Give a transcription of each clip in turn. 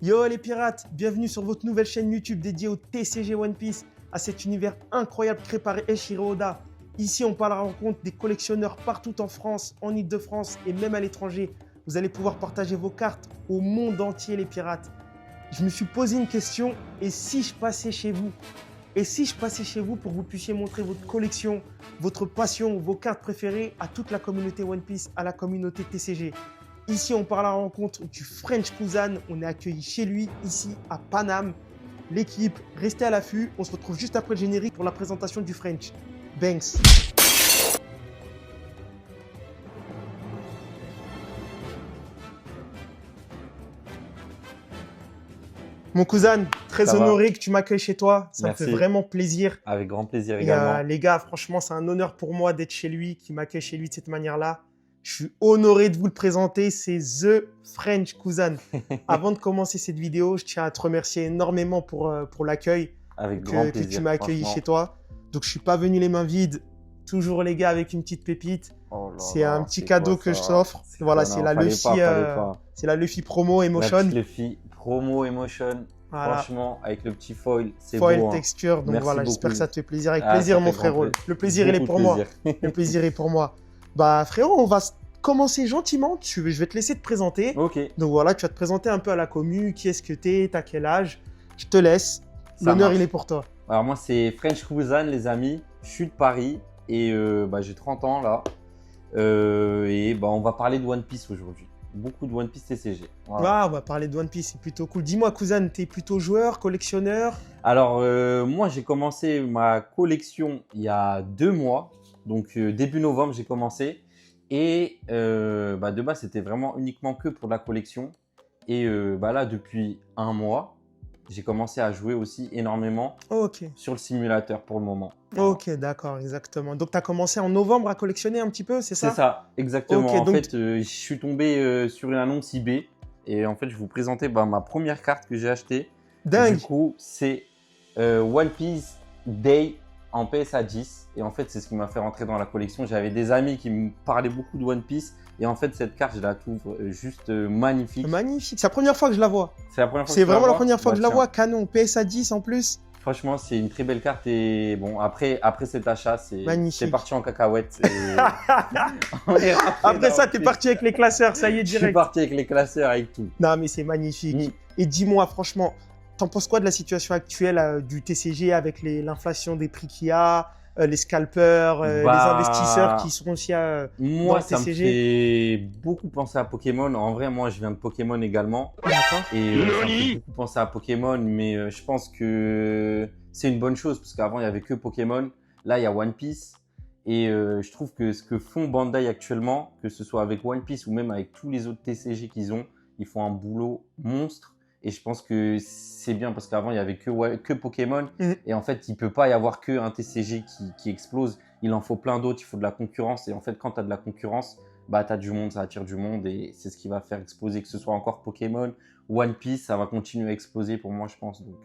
Yo les pirates, bienvenue sur votre nouvelle chaîne YouTube dédiée au TCG One Piece, à cet univers incroyable créé par Eiichiro Oda. Ici, on parle à la rencontre des collectionneurs partout en France, en Ile-de-France et même à l'étranger. Vous allez pouvoir partager vos cartes au monde entier les pirates. Je me suis posé une question, et si je passais chez vous? Et si je passais chez vous pour que vous puissiez montrer votre collection, votre passion, vos cartes préférées à toute la communauté One Piece, à la communauté TCG? Ici, on part à la rencontre du French Kuzan. On est accueilli chez lui, ici, à Paname. L'équipe, restez à l'affût. On se retrouve juste après le générique pour la présentation du French. Banks. Mon cousin, très Ça honoré que tu m'accueilles chez toi. Ça Merci. me fait vraiment plaisir. Avec grand plaisir Et, également. les gars, franchement, c'est un honneur pour moi d'être chez lui, qui m'accueille chez lui de cette manière-là. Je suis honoré de vous le présenter, c'est The French Kuzan. Avant de commencer cette vidéo, je tiens à te remercier énormément pour l'accueil Avec grand que plaisir. tu m'as accueilli franchement. chez toi. Donc, je suis pas venu les mains vides. Toujours les gars avec une petite pépite. Oh là C'est là, un petit c'est cadeau quoi que ça je t'offre. Voilà, Non, c'est la fallait Luffy, pas, fallait pas. c'est la Luffy promo La Emotion. petite Luffy, promo Emotion. Voilà. Franchement, avec le petit foil, c'est Foil beau. Hein. texture. Donc Merci voilà, beaucoup. j'espère que ça te fait plaisir. Avec Ah, plaisir, ça mon fait grand frérot. plaisir. Le plaisir, il est Beaucoup pour de moi. plaisir. Le plaisir est pour moi. Bah frérot, on va commencer gentiment. Je vais te laisser te présenter. Ok, Donc voilà, tu vas te présenter un peu à la commu. Qui est-ce que t'es? T'as quel âge? Je te laisse. ça L'honneur, marche. il est pour toi. Alors moi, c'est French Kuzan, les amis. Je suis de Paris et j'ai 30 ans là. On va parler de One Piece aujourd'hui. Beaucoup de One Piece TCG. Voilà. Ah, on va parler de One Piece, c'est plutôt cool. Dis-moi, cousin, t'es plutôt joueur, collectionneur? Alors, moi, j'ai commencé ma collection il y a 2 mois. Donc, début novembre, j'ai commencé. Et de base, c'était vraiment uniquement que pour la collection. Et là, depuis 1 mois, j'ai commencé à jouer aussi énormément Ok, sur le simulateur pour le moment. Voilà. ok, d'accord, exactement. Donc, t'as commencé en novembre à collectionner un petit peu, c'est ça? C'est ça, exactement. Ok, En donc- fait, je suis tombé sur une annonce eBay. Et en fait, je vais vous présenter ma première carte que j'ai achetée. Dingue. Du coup, c'est One Piece Day en PSA 10. Et en fait, c'est ce qui m'a fait rentrer dans la collection. J'avais des amis qui me parlaient beaucoup de One Piece. Et en fait, cette carte, je la trouve juste magnifique. Magnifique. C'est la première fois que je la vois. C'est la première fois C'est que tu vraiment la vois première fois que je la tiens. vois. Canon, PSA 10 en plus. Franchement, c'est une très belle carte. Et bon, après cet achat, c'est Magnifique. parti en cacahuète. Et on est rentré Après dans ça, le t'es truc. parti avec les classeurs, ça y est, Je suis direct. parti avec les classeurs, avec tout. Non, mais c'est magnifique. Mm. Et dis-moi, franchement, t'en penses quoi de la situation actuelle du TCG avec l'inflation des prix qu'il y a, les scalpers, les investisseurs qui sont aussi dans Moi, le ça me TCG? fait beaucoup penser à Pokémon. En vrai, moi, je viens de Pokémon également. D'accord. Et ça me fait beaucoup penser à Pokémon, mais je pense que c'est une bonne chose parce qu'avant il y avait que Pokémon. Là, il y a One Piece. Et je trouve que ce que font Bandai actuellement, que ce soit avec One Piece ou même avec tous les autres TCG qu'ils ont, ils font un boulot monstre. Et je pense que c'est bien parce qu'avant il y avait que Pokémon. Mhm. Et en fait, il peut pas y avoir que un TCG qui explose. Il en faut plein d'autres. Il faut de la concurrence. Et en fait, quand tu as de la concurrence, bah, tu as du monde, ça attire du monde. Et c'est ce qui va faire exploser, que ce soit encore Pokémon, One Piece, ça va continuer à exploser pour moi, je pense. Donc,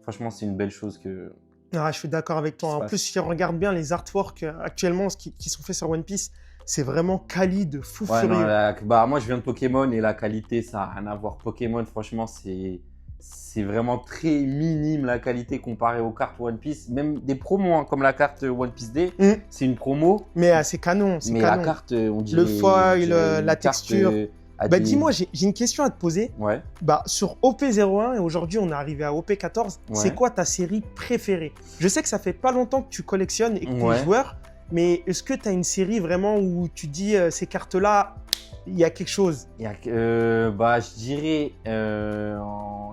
franchement, c'est une belle chose que. Ah, je suis d'accord avec toi. Ça se En passe. plus, si on regarde bien les artworks actuellement, qui sont faits sur One Piece, c'est vraiment quali de fou Ouais, non, furieux. moi, je viens de Pokémon et la qualité, ça n'a rien à voir. Pokémon, franchement, c'est vraiment très minime la qualité comparée aux cartes One Piece. Même des promos, hein, comme la carte One Piece Day, Mhm. c'est une promo. Mais c'est canon, c'est Mais canon. la carte, on dirait. Le foil, on dirait la une carte, texture. à Bah, des- dis-moi, j'ai une question à te poser. Ouais. Bah, sur OP01, et aujourd'hui on est arrivé à OP14, c'est Ouais. quoi ta série préférée? Je sais que ça fait pas longtemps que tu collectionnes et que tu es Ouais. joueur, mais est-ce que tu as une série vraiment où tu dis ces cartes-là, il y a quelque chose? Il y a, je dirais,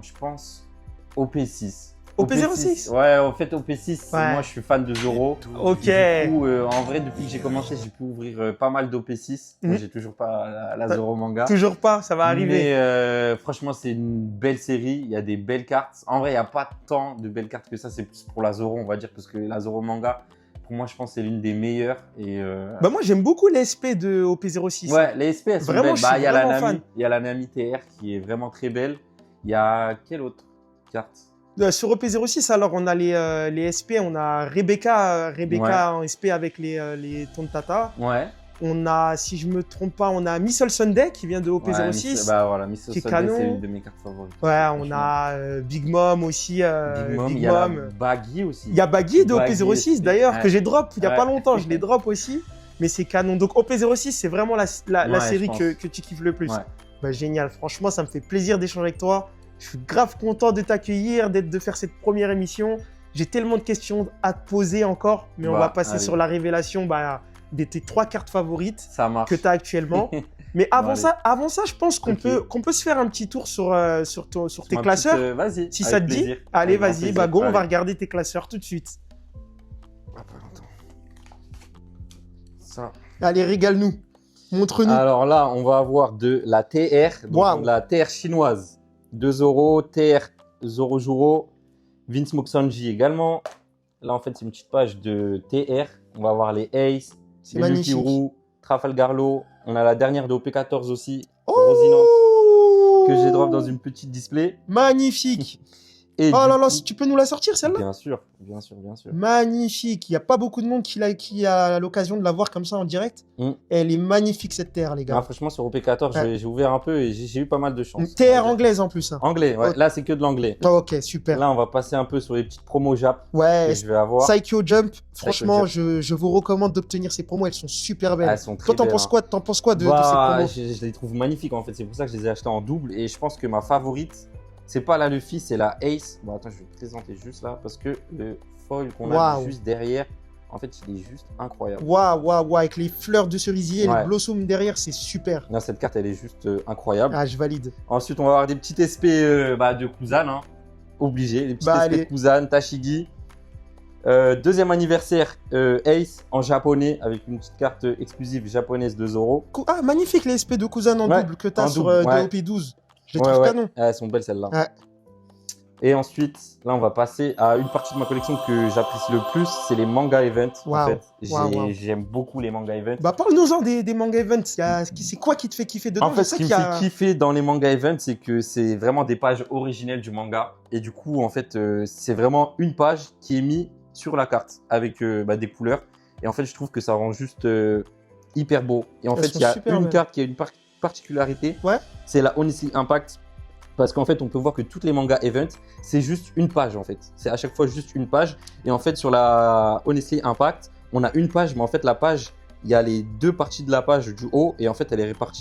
je pense, OP6. OP06? Ouais, en fait, OP6, Ouais. moi je suis fan de Zoro. Ok. Du coup, en vrai, depuis que j'ai commencé, j'ai pu ouvrir pas mal d'OP6. Moi, Mhm. j'ai toujours pas la Zoro manga. Toujours pas, ça va arriver. Mais franchement, c'est une belle série. Il y a des belles cartes. En vrai, il n'y a pas tant de belles cartes que ça. C'est plus pour la Zoro, on va dire, parce que la Zoro manga, pour moi, je pense que c'est l'une des meilleures. Et, Bah, moi j'aime beaucoup les SP de OP06. ouais, les SP, elles sont Vraiment, belles. je suis Il y a la vraiment Nami, fan. il y a la Nami TR qui est vraiment très belle. Il y a quelle autre carte? Sur OP06, alors on a les SP, on a Rebecca Ouais. en SP avec les Tontata. Ouais. On a, si je me trompe pas, on a Missile Sunday qui vient de OP06. Bah voilà, Miss qui est Sunday, canon. c'est une de mes cartes favorites. Ouais, on a Big Mom aussi. Big Mom, il y a la Baggy aussi. Il y a Baggy de Baggy OP06 aussi. d'ailleurs, Ouais. que j'ai drop il y a Ouais. pas longtemps. Je l'ai drop aussi. Mais c'est canon. Donc OP06, c'est vraiment la Ouais, série je pense. que tu kiffes le plus. Ouais. Bah, génial. Franchement, ça me fait plaisir d'échanger avec toi. Je suis grave content de t'accueillir, de faire cette première émission. J'ai tellement de questions à te poser encore, mais on Bah, va passer allez. sur la révélation de tes 3 cartes favorites Ça marche. que tu as actuellement. Mais avant allez. ça, je pense qu'on Ok. peut se faire un petit tour sur tes Ma classeurs. petite, vas-y. Si avec ça te dit, plaisir. allez, Avec grand vas-y, plaisir. bah go, on va Allez. regarder tes classeurs tout de suite. Ah, pas longtemps. Ça. Allez, régale-nous. Montre-nous. Alors là, on va avoir de la TR, donc Waouh. de la TR chinoise. 2 Zoro, TR Zorojuro, Vince Moxonji également. Là, en fait, c'est une petite page de TR. On va avoir les Ace, C'est les magnifique. Lucky Trafalgarlo. On a la dernière de OP14 aussi, Oh Rosinante, que j'ai drop dans une petite display. Magnifique. Et Oh du là là, coup- tu peux nous la sortir celle-là? Bien sûr, bien sûr, bien sûr. Magnifique. Il n'y a pas beaucoup de monde qui a l'occasion de la voir comme ça en direct. Mm. Elle est magnifique cette terre, les Ah, gars. franchement, sur OP14, Ouais. j'ai ouvert un peu et j'ai eu pas mal de chance. Une terre anglaise en plus. Hein. Anglais, ouais. Ok. Là, c'est que de l'anglais. Oh, ok, super. Là, on va passer un peu sur les petites promos Jap Ouais, que je vais avoir. Psycho Jump, franchement, Jump. je vous recommande d'obtenir ces promos. Elles sont super belles. Elles sont très Toi, t'en belles, penses hein. quoi, t'en penses quoi de ces Bah, promos? je les trouve magnifiques en fait. C'est pour ça que je les ai achetés en double. Et je pense que ma favorite, c'est pas la Luffy, c'est la Ace. Bon, attends, je vais te présenter juste là parce que le foil qu'on a Waouh. juste derrière, en fait, il est juste incroyable. Waouh, avec les fleurs de cerisier et Ouais. les blossoms derrière, c'est super. Non, cette carte, elle est juste incroyable. Ah, je valide. Ensuite, on va avoir des petits SP de Kuzan. Hein. Obligé. Les petits Bah, SP allez. de Kuzan, Tashigi. Deuxième anniversaire Ace en japonais avec une petite carte exclusive japonaise de Zoro. Ah, magnifique les SP de Kuzan en Ouais, double que t'as en sur double, ouais. DOP12. Je les Ouais, trouve ouais. canon. Elles sont belles celles-là. Ouais. Et ensuite, là, on va passer à une partie de ma collection que j'apprécie le plus, c'est les manga events. En Waouh. fait, Waouh. j'aime beaucoup les manga events. Bah, parle-nous-en des manga events. C'est quoi qui te fait kiffer dedans? En fait, Je ce sais qui me qu'il y a- fait kiffer dans les manga events, c'est que c'est vraiment des pages originelles du manga. Et du coup, en fait, c'est vraiment une page qui est mise sur la carte avec des couleurs. Et en fait, je trouve que ça rend juste hyper beau. Et en Elles fait, sont il y a super une belles. carte qui a une particularité. Ouais. C'est la Honestly Impact. Parce qu'en fait, on peut voir que toutes les mangas events, c'est juste une page en fait. C'est à chaque fois juste une page. Et en fait, sur la Honestly Impact, on a une page, mais en fait, la page, il y a les deux parties de la page du haut. Et en fait,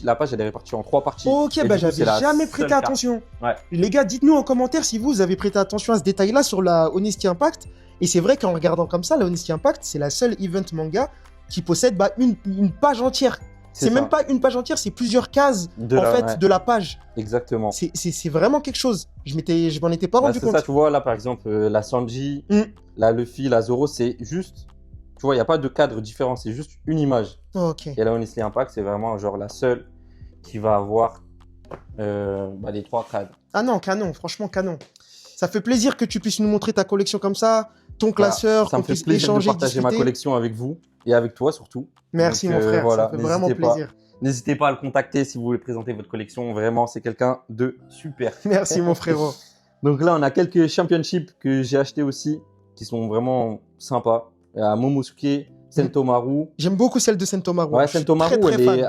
la page, elle est répartie en 3 parties. Ok, Et bah du coup, c'est j'avais la jamais seule prêté carte. attention. Ouais. Les gars, dites-nous en commentaire si vous avez prêté attention à ce détail-là sur la Honesty Impact. Et c'est vrai qu'en regardant comme ça, la Honesty Impact, c'est la seule event manga qui possède une page entière. C'est ça. même pas une page entière, c'est plusieurs cases Ouais. de la page. Exactement. C'est vraiment quelque chose. Je m'en étais pas Bah, rendu c'est compte. ça, tu vois, là par exemple, la Sanji, Mm. la Luffy, la Zoro, c'est juste, tu vois, il n'y a pas de cadre différent, c'est juste une image. Ok. Et la Honestly Impact, c'est vraiment genre la seule qui va avoir les 3 cadres. Ah non, canon, franchement canon. Ça fait plaisir que tu puisses nous montrer ta collection comme ça, ton classeur, Ça qu'on me fait puisse plaisir de échanger, partager ma discuter. collection avec vous et avec toi surtout. Merci Donc, mon frère, voilà, ça fait vraiment n'hésitez pas. plaisir. N'hésitez pas à le contacter si vous voulez présenter votre collection. Vraiment, c'est quelqu'un de super. Merci mon frérot. Donc là, on a quelques championships que j'ai achetés aussi, qui sont vraiment sympas. Il y a Momosuke, Sentomaru. J'aime beaucoup celle de Sentomaru. Ouais, Je suis Sentomaru, très, très elle est fan.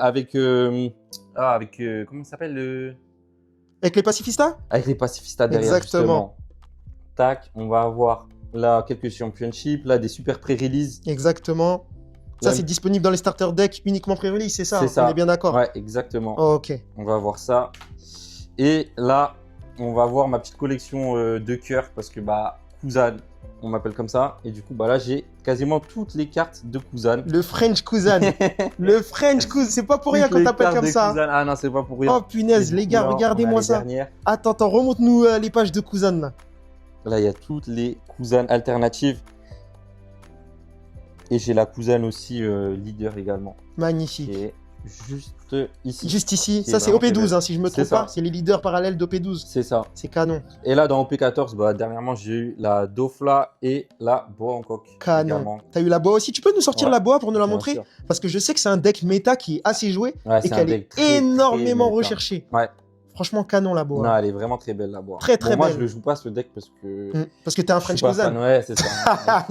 avec... comment ça s'appelle Avec les pacifistas? Avec les pacifistas derrière, Exactement. justement. Tac, on va avoir là quelques championships, là des super pré-release. Exactement. Ça, Là, c'est disponible dans les starter decks uniquement pré-release, c'est ça? C'est ça. On est bien d'accord? Ouais, exactement. Oh, ok. On va voir ça. Et là, on va voir ma petite collection de cœurs parce que Kuzan, on m'appelle comme ça. Et du coup, là, j'ai quasiment toutes les cartes de Kuzan. Le French Kuzan. Le French Kuzan. C'est pas pour rien Toutes qu'on les t'appelle cartes comme de ça. Kuzan. Ah non, c'est pas pour rien. Oh punaise, Et les du gars, coup, là, regardez-moi on a les ça. dernières. Attends, remonte-nous les pages de Kuzan là. Là, il y a toutes les Kuzan alternatives. Et j'ai la Kuzan aussi leader également. Magnifique. Qui est juste ici. Juste ici, Qui ça est c'est vraiment OP12 belle. hein, si je me C'est trompe ça. pas. C'est les leaders parallèles d'OP12. C'est ça. C'est canon. Et là, dans OP14, dernièrement, j'ai eu la Dofla et la Boa Hancock. Canon. également. T'as eu la boa aussi. Tu peux nous sortir Ouais, la boa pour nous la Bien montrer? sûr. Parce que je sais que c'est un deck méta qui est assez joué Ouais, et c'est un qu'elle deck est très, énormément très méta. recherchée. Ouais. Franchement, canon la boa. Non, elle est vraiment très belle la boa. Très, très Moi, belle. je le joue pas ce deck parce que. Parce que t'es un Je suis French pas Cousin. fan. Ouais, c'est ça.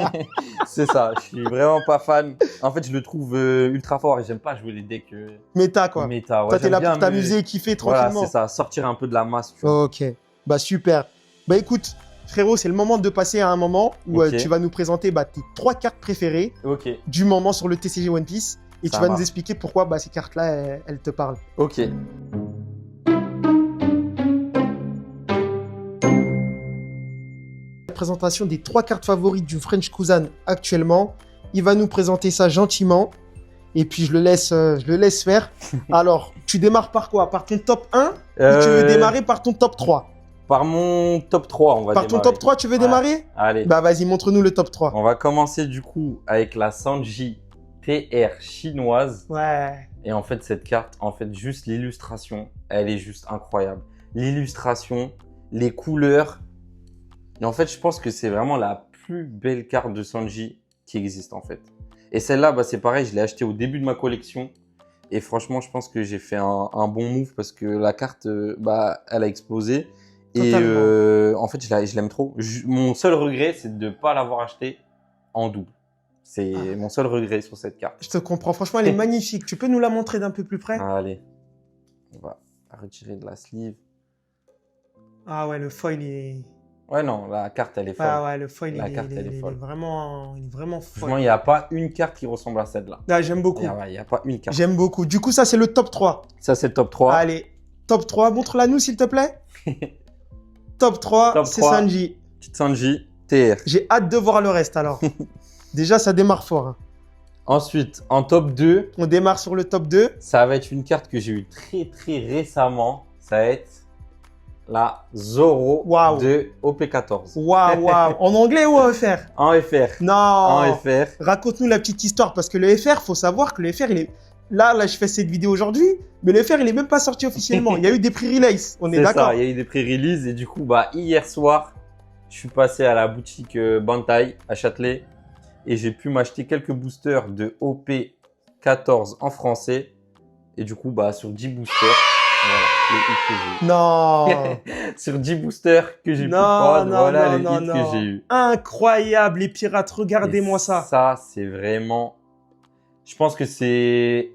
C'est ça. Je suis vraiment pas fan. En fait, je le trouve ultra fort et j'aime pas jouer les decks Méta, quoi. méta. Ouais, Toi, t'es j'aime là bien pour t'amuser et kiffer tranquillement. Voilà, c'est ça. Sortir un peu de la masse. Tu vois. Ok. Bah, super. Bah, écoute, frérot, c'est le moment de passer à un moment où Ok. tu vas nous présenter tes 3 cartes préférées Ok. du moment sur le TCG One Piece. Et Ça tu vas nous marche. expliquer pourquoi ces cartes-là, elles te parlent. Ok. Présentation des 3 cartes favorites du French Cousin actuellement. Il va nous présenter ça gentiment. Et puis, je le laisse faire. Alors, tu démarres par quoi? Par ton top 1 ou tu veux démarrer par ton top 3? Par mon top 3, on va Par ton démarrer. top 3, tu veux démarrer? Allez. Bah, vas-y, montre-nous le top 3. On va commencer du coup avec la Sanji TR chinoise. Ouais. Et en fait, cette carte, en fait, juste l'illustration, elle est juste incroyable. L'illustration, les couleurs. Et en fait, je pense que c'est vraiment la plus belle carte de Sanji qui existe en fait. Et celle-là, c'est pareil, je l'ai achetée au début de ma collection. Et franchement, je pense que j'ai fait un bon move parce que la carte, elle a explosé. Totalement. Et en fait, je l'aime trop. Mon seul regret, c'est de ne pas l'avoir acheté en double. C'est mon seul regret sur cette carte. Je te comprends. Franchement, elle est magnifique. Tu peux nous la montrer d'un peu plus près? Allez, on va retirer de la sleeve. Ah ouais, le foil est... Ouais, non, la carte, elle est folle. Ah ouais, le foil, La il carte, elle est est folle. vraiment Franchement, foil. il n'y a pas une carte qui ressemble à celle-là. Ah, j'aime beaucoup. Il n'y a pas une carte. J'aime beaucoup. Du coup, ça, c'est le top 3. Ça, c'est le top 3. Allez, top 3. Montre-la nous, s'il te plaît. Top 3, Top c'est 3. Sanji. Petite Sanji TR. J'ai hâte de voir le reste, alors. Déjà, ça démarre fort. Hein. Ensuite, en top 2, On démarre sur le top 2. ça va être une carte que j'ai eue très, très récemment. Ça va être la Zoro Waouh. de OP14. Waouh, waouh. En anglais ou en FR? En FR. Non. En FR. Raconte-nous la petite histoire, parce que le FR, faut savoir que le FR, il est... Là, je fais cette vidéo aujourd'hui, mais le FR, il est même pas sorti officiellement. Il y a eu des pré-release, on est C'est d'accord. ça, il y a eu des pré-releases et du coup, hier soir, je suis passé à la boutique Bantai à Châtelet et j'ai pu m'acheter quelques boosters de OP14 en français et du coup, sur 10 boosters, voilà, les hits que j'ai eu. Non. Sur 10 boosters que j'ai pu Non, prendre, non, voilà non, les non, hits non. que j'ai eu. Incroyable, les pirates, regardez-moi Et ça. Ça, c'est vraiment... Je pense que c'est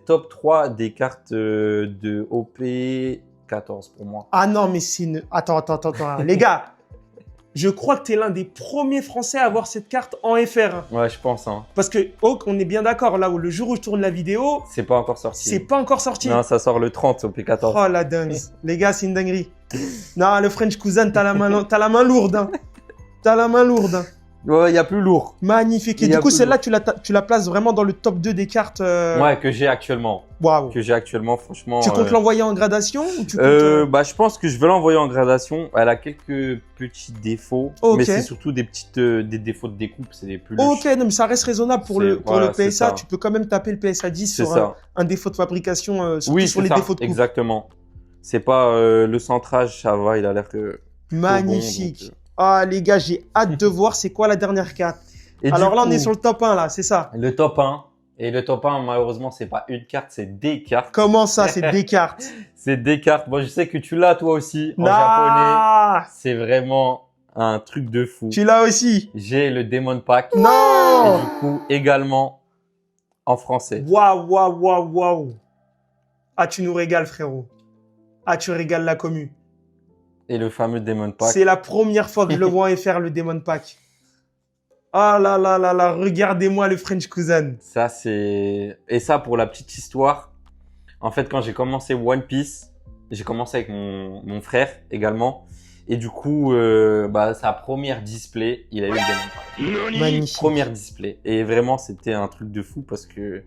top 3 des cartes de OP14 pour moi. Ah non, mais c'est une... Attends. Les gars, je crois que tu es l'un des premiers Français à avoir cette carte en FR. Hein. Ouais, je pense. Hein. Parce que, Hawk, on est bien d'accord, là où le jour où je tourne la vidéo, C'est pas encore sorti. c'est pas encore sorti. Non, ça sort le 30 OP14. Oh la dingue. Les gars, c'est une dinguerie. Non, le French Cousin, t'as la main lourde. Hein. T'as la main lourde. Hein. Ouais, il y a plus lourd. Magnifique. Et Il y a du coup, plus celle-là, tu la places vraiment dans le top 2 des cartes. Ouais, que j'ai actuellement. Waouh. Franchement. Tu comptes l'envoyer en gradation ou tu comptes, je pense que je vais l'envoyer en gradation. Elle a quelques petits défauts, Ok. mais c'est surtout des défauts de découpe, c'est les plus louches. Ok, non, mais ça reste raisonnable pour C'est- le voilà, c'est PSA. ça. Tu peux quand même taper le PSA 10 C'est sur ça. un défaut de fabrication, surtout Oui, sur c'est les ça. défauts de coupe. Exactement. C'est pas le centrage, ça va. Il a l'air que Magnifique. Bon, donc, Ah, les gars, j'ai hâte de voir c'est quoi la dernière carte. Et Alors du là, on coup, est sur le top 1, là, c'est ça. le top 1. Et le top 1, malheureusement, c'est pas une carte, c'est des cartes. Comment ça, c'est des cartes? C'est des cartes. Bon, je sais que tu l'as toi aussi en japonais. Ah, C'est vraiment un truc de fou. tu l'as aussi. J'ai le Demon Pack. Et Non. du coup, également en français. Waouh. Ah, tu nous régales, frérot. Ah, tu régales la commu. Et le fameux Demon Pack. C'est la première fois que je le vois en FR, le Demon Pack. Ah là, regardez-moi le French Cousin. Ça, c'est... Et ça, pour la petite histoire, en fait, quand j'ai commencé One Piece, j'ai commencé avec mon frère également. Et du coup, sa première display, il a eu le Demon Pack. Magnifique. Première display. Et vraiment, c'était un truc de fou parce que...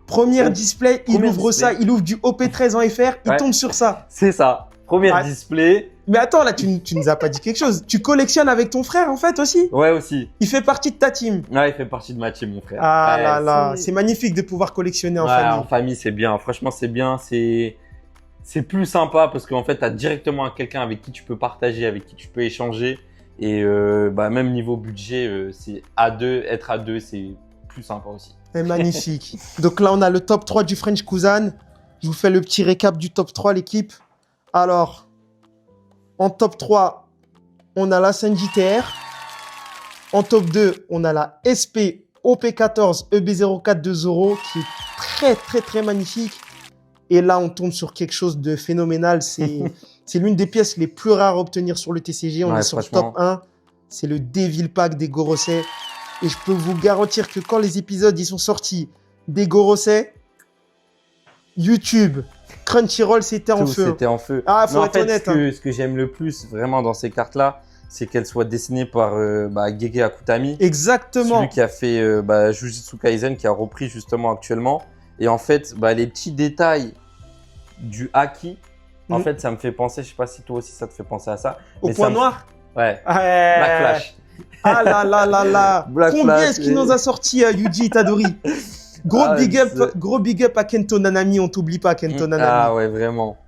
Première display, il Première ouvre display. ça, il ouvre du OP13 en FR, il Ouais. tombe sur ça. C'est ça. Première Ah. display. Mais attends, là, tu nous as pas dit quelque chose. Tu collectionnes avec ton frère, en fait, aussi. Ouais, aussi. Il fait partie de ta team. Ouais, il fait partie de ma team, mon frère. Ah Ouais, là là, c'est magnifique de pouvoir collectionner en famille. En famille, c'est bien. Franchement, c'est bien. C'est plus sympa parce qu'en fait, tu as directement quelqu'un avec qui tu peux partager, avec qui tu peux échanger. Et même niveau budget, c'est être à deux, c'est plus sympa aussi. C'est magnifique. Donc là, on a le top 3 du French Cousin. Je vous fais le petit récap du top 3, l'équipe. Alors, en top 3, on a la Saint-JTR. En top 2, on a la SP OP14 EB04 de Zoro qui est très, très, très magnifique. Et là, on tombe sur quelque chose de phénoménal. C'est l'une des pièces les plus rares à obtenir sur le TCG. On est sur le top 1. C'est le Devil Pack des Gorosei. Et je peux vous garantir que quand les épisodes ils sont sortis des Gorosei, YouTube, Crunchyroll, c'était en feu. C'était en feu. Ah, faut être honnête. Ce que j'aime le plus vraiment dans ces cartes-là, c'est qu'elles soient dessinées par Gege Akutami. Exactement. Celui qui a fait Jujutsu Kaisen, qui a repris justement actuellement. Et en fait, les petits détails du haki, en fait, ça me fait penser, je sais pas si toi aussi ça te fait penser à ça. Au point noir. Ouais. Black Flash. Ah là là là là. Combien est-ce qu'il nous a sorti Yuji Itadori? Gros big up à Kento Nanami, on t'oublie pas Kento Nanami. Ah ouais, vraiment.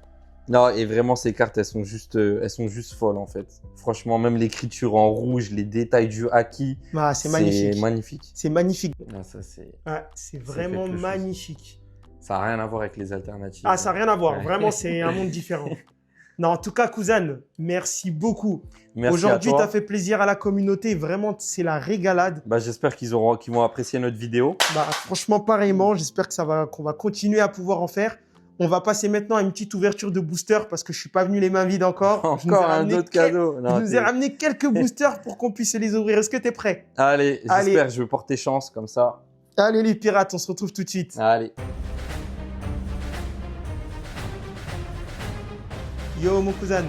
Non, et vraiment ces cartes, elles sont juste folles en fait. Franchement, même l'écriture en rouge, les détails du haki, c'est magnifique. C'est magnifique. C'est magnifique. Non, ça c'est. Ouais, c'est vraiment magnifique. Ça n'a rien à voir avec les alternatives. Ah, ça n'a rien à voir. Vraiment, c'est un monde différent. Non, en tout cas, Kuzan, merci beaucoup. Merci. Aujourd'hui, tu as fait plaisir à la communauté. Vraiment, c'est la régalade. J'espère qu'ils vont apprécier notre vidéo. Franchement, pareillement. J'espère qu'on va continuer à pouvoir en faire. On va passer maintenant à une petite ouverture de booster parce que je suis pas venu les mains vides encore. Encore un autre cadeau. Je nous ai ramené quelques boosters pour qu'on puisse les ouvrir. Est-ce que tu es prêt? Allez, j'espère que je vais porter chance comme ça. Allez les pirates, on se retrouve tout de suite. Allez. Yo mon cousin,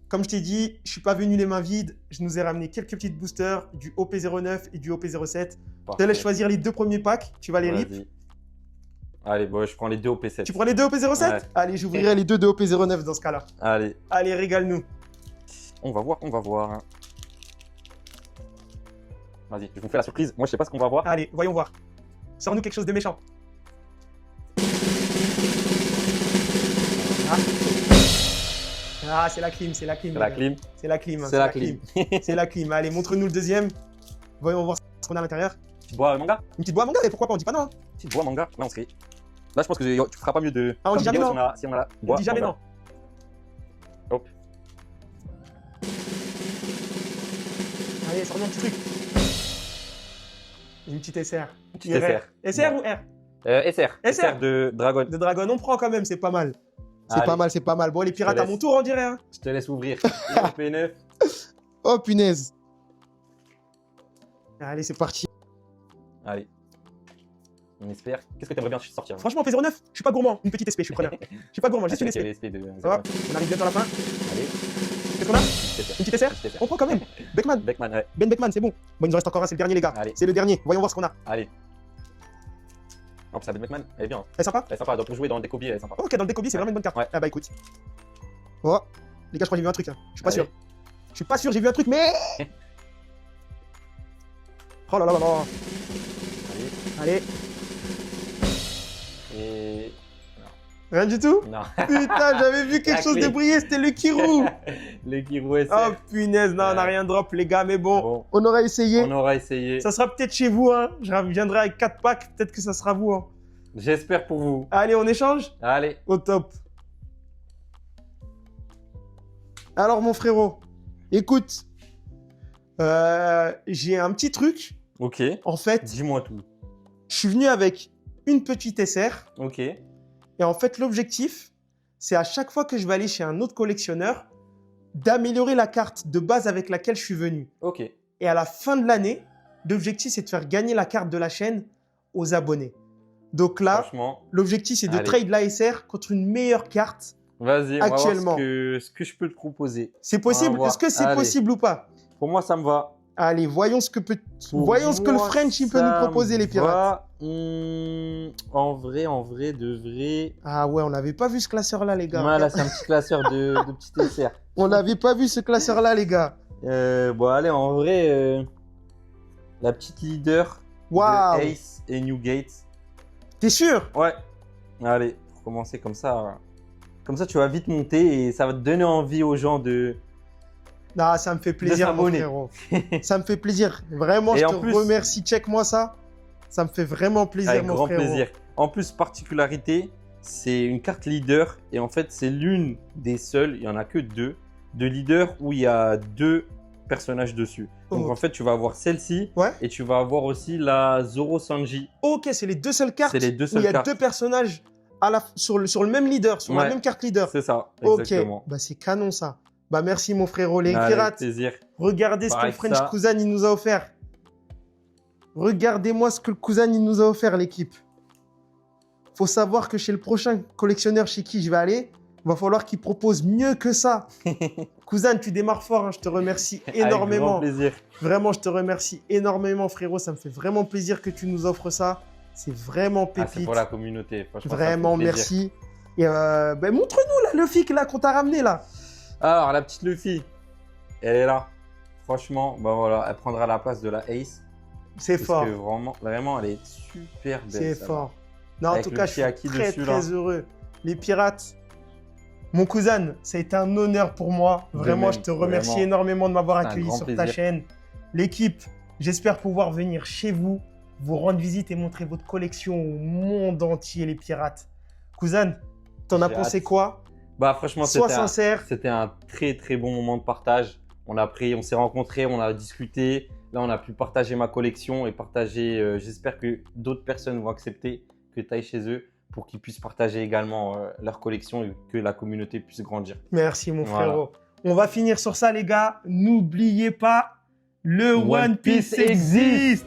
comme je t'ai dit, je suis pas venu les mains vides. Je nous ai ramené quelques petites boosters du OP09 et du OP07. Je te laisse choisir les deux premiers packs. Tu vas les rip. Allez, je prends les deux OP7. Tu prends les deux OP07? Ouais. Allez, j'ouvrirai les deux de OP09 dans ce cas-là. Allez. Allez, régale-nous. On va voir. Vas-y, je vous fais la surprise. Moi, je sais pas ce qu'on va voir. Allez, voyons voir. Sors-nous quelque chose de méchant. Ah, c'est la clim, c'est la clim. C'est la clim. C'est la clim. C'est la clim. C'est la clim. Allez, montre-nous le deuxième. Voyons voir ce qu'on a à l'intérieur. Petite boîte manga. Une petite boîte manga, et pourquoi pas? On dit pas non. Petite boîte manga. Là, on serait. Là, je pense que tu feras pas mieux de. Ah, on dit jamais non. Si on a on dit jamais non. Hop. Allez, sors-nous un petit truc. Une petite SR. Une petite SR. SR ou R? SR de Dragon. De Dragon, on prend quand même, c'est pas mal. C'est pas mal. Bon, les pirates, à mon tour, on dirait. Hein. Je te laisse ouvrir. P9. Oh, punaise. Allez, c'est parti. Allez. On espère. Qu'est-ce que tu aimerais bien sortir? Franchement, P09, je suis pas gourmand. Une petite SP, je suis preneur. Je suis pas gourmand, juste une SP. Ça va? On arrive bientôt à la fin. Allez. Qu'est-ce qu'on a? Une petite SR? On prend quand même. Beckman. Ouais. Ben Beckman, c'est bon. Bon, il nous reste encore un, c'est le dernier, les gars. C'est le dernier. Voyons voir ce qu'on a. Allez. En plus, la Ben Beckman, elle est bien. Elle est sympa? Elle est sympa. Donc, pour jouer dans le décobier, elle est sympa. Ok, dans le décobier, c'est vraiment une bonne carte. Ouais. Ah bah écoute. Oh, les gars, je crois que j'ai vu un truc. Hein. Je suis pas sûr. Je suis pas sûr, j'ai vu un truc, mais. Oh là là là là. Allez. Et. Rien du tout? Non. Putain, j'avais vu quelque chose de briller, c'était le Kirou. Le Kirou SR. Oh punaise, non, on n'a rien drop, les gars, mais bon, on aura essayé. On aura essayé. Ça sera peut-être chez vous, hein. Je reviendrai avec 4 packs, peut-être que ça sera vous. Hein. J'espère pour vous. Allez, on échange? Allez. Au top. Alors, mon frérot, écoute, j'ai un petit truc. Ok. En fait, dis-moi tout. Je suis venu avec une petite SR. Ok. Et en fait, l'objectif, c'est à chaque fois que je vais aller chez un autre collectionneur, d'améliorer la carte de base avec laquelle je suis venu. Ok. Et à la fin de l'année, l'objectif, c'est de faire gagner la carte de la chaîne aux abonnés. Donc là, l'objectif, c'est de trade la SR contre une meilleure carte. Vas-y, actuellement. On va voir ce que je peux te proposer. C'est possible? Est-ce que c'est possible ou pas? Pour moi, ça me va. Allez, voyons ce que le French peut nous proposer, les pirates. En vrai, de vrai. Ah ouais, on n'avait pas vu ce classeur-là, les gars. Voilà, c'est un petit classeur de petite SR. On n'avait pas vu ce classeur-là, les gars. Bon, allez, en vrai, la petite leader de Ace et Newgate. T'es sûr? Ouais. Allez, pour commencer comme ça. Comme ça, tu vas vite monter et ça va te donner envie aux gens de. Ah, ça me fait plaisir, mon frérot. Ça me fait plaisir. Vraiment, je te remercie. Check-moi ça. Ça me fait vraiment plaisir, avec mon grand frérot. plaisir. En plus, particularité, c'est une carte leader. Et en fait, c'est l'une des seules, il n'y en a que deux, de leader où il y a deux personnages dessus. Donc en fait, tu vas avoir celle-ci et tu vas avoir aussi la Zoro Sanji. Ok, c'est les deux seules cartes C'est les deux seules où il y a cartes. deux personnages sur le même leader, sur la même carte leader. C'est ça, exactement. Ok, bah, c'est canon ça. Bah merci mon frérot. Les Avec pirates, plaisir. regardez ce que Pareil le French ça. Cousin il nous a offert. Regardez-moi ce que le Cousin il nous a offert, l'équipe. Faut savoir que chez le prochain collectionneur chez qui je vais aller, il va falloir qu'il propose mieux que ça. Cousin, tu démarres fort, hein, je te remercie énormément. Avec grand plaisir. Vraiment, je te remercie énormément, frérot. Ça me fait vraiment plaisir que tu nous offres ça. C'est vraiment pépite. C'est pour la communauté. Franchement, vraiment, ça me fait plaisir. merci. Et montre-nous là, le fic là qu'on t'a ramené là. Alors, la petite Luffy, elle est là. Franchement, bah voilà, elle prendra la place de la Ace. C'est fort. Parce que vraiment, elle est super belle. C'est fort. Non, en Avec tout le cas, je suis Chiaki très, dessus, très là. heureux. Les pirates, mon cousin, ça a été un honneur pour moi. Vraiment, je te remercie énormément de m'avoir accueilli sur ta chaîne. L'équipe, j'espère pouvoir venir chez vous, vous rendre visite et montrer votre collection au monde entier, les pirates. Cousin, t'en as pensé quoi? Bah franchement, sois sincère. C'était un très très bon moment de partage. On s'est rencontrés, on a discuté. Là, on a pu partager ma collection et partager. J'espère que d'autres personnes vont accepter que tu ailles chez eux pour qu'ils puissent partager également leur collection et que la communauté puisse grandir. Merci mon frérot. On va finir sur ça les gars. N'oubliez pas, le One Piece existe.